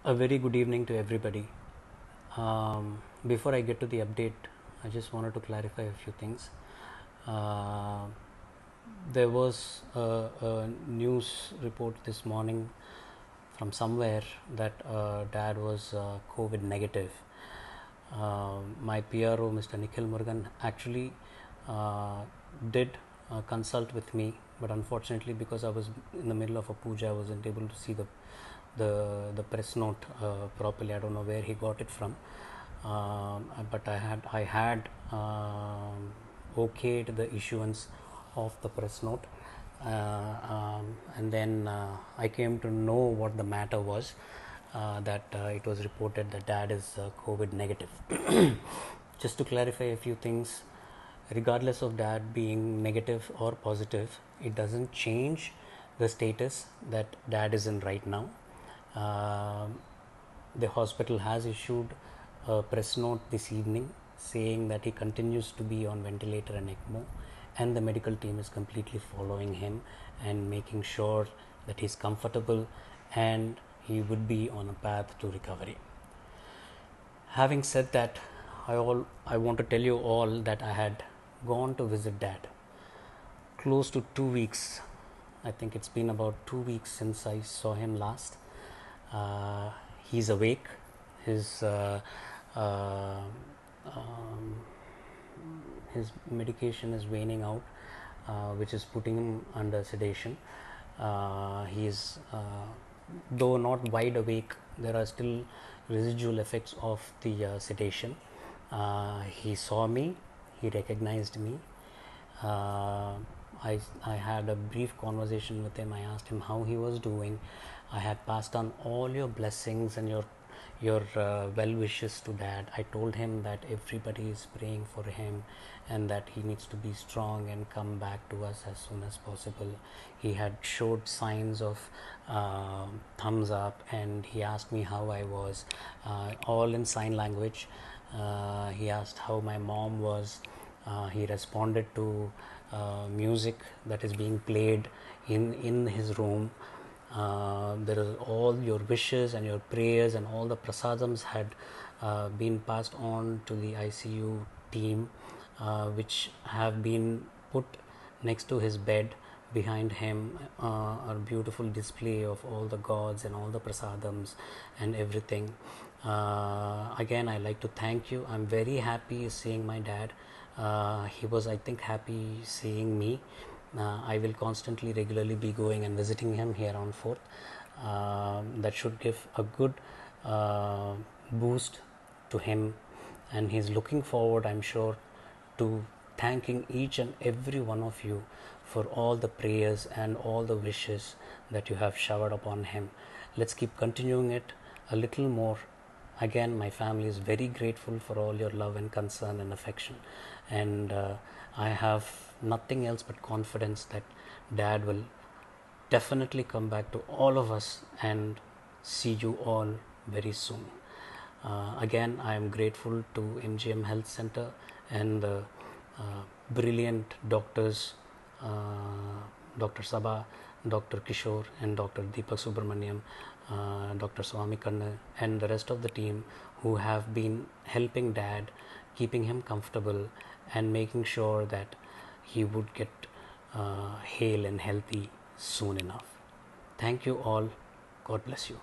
A very good evening to everybody. Before I get to the update, I just wanted to clarify a few things. Uh, there was a news report this morning from somewhere that dad was COVID negative. My PRO, Mr. Nikhil Murugan, actually uh, did consult with me, but unfortunately, because I was in the middle of a puja, I wasn't able to see the press note properly. I don't know where he got it from, but I had okayed the issuance of the press note, and then I came to know what the matter was. That it was reported that dad is COVID negative. Just to clarify a few things, regardless of dad being negative or positive, it doesn't change the status that dad is in right now. The hospital has issued a press note this evening saying that he continues to be on ventilator and ECMO, and the medical team is completely following him and making sure that he's comfortable and he would be on a path to recovery. Having said that, I want to tell you all that I had gone to visit dad close to 2 weeks. I think it's been about 2 weeks since I saw him last. Uh, he's awake. His um, his medication is waning out, which is putting him under sedation. He is, though not wide awake, there are still residual effects of the sedation. He saw me, he recognized me. Uh, I had a brief conversation with him. I asked him how he was doing. I had passed on all your blessings and your well wishes to dad. I told him that everybody is praying for him and that he needs to be strong and come back to us as soon as possible. He had showed signs of thumbs up, and he asked me how I was, all in sign language. He asked how my mom was. He responded to music that is being played in his room. There are all your wishes and your prayers and all the prasadams had been passed on to the ICU team, which have been put next to his bed. Behind him, a beautiful display of all the gods and all the prasadams and everything. Again, I like to thank you. I'm very happy seeing my dad. He was, I think, happy seeing me. I will constantly, regularly be going and visiting him here on 4th. That should give a good boost to him, and he's looking forward, I'm sure, to thanking each and every one of you for all the prayers and all the wishes that you have showered upon him. Let's keep continuing it a little more. Again, my family is very grateful for all your love and concern and affection, and I have nothing else but confidence that dad will definitely come back to all of us and see you all very soon. Again, I am grateful to MGM Health Center and the brilliant doctors, Dr. Sabha, Dr. Kishore, and Dr. Deepak Subramaniam, Dr. Swami Kanna, and the rest of the team who have been helping dad, keeping him comfortable, and making sure that he would get hale and healthy soon enough. Thank you all. God bless you.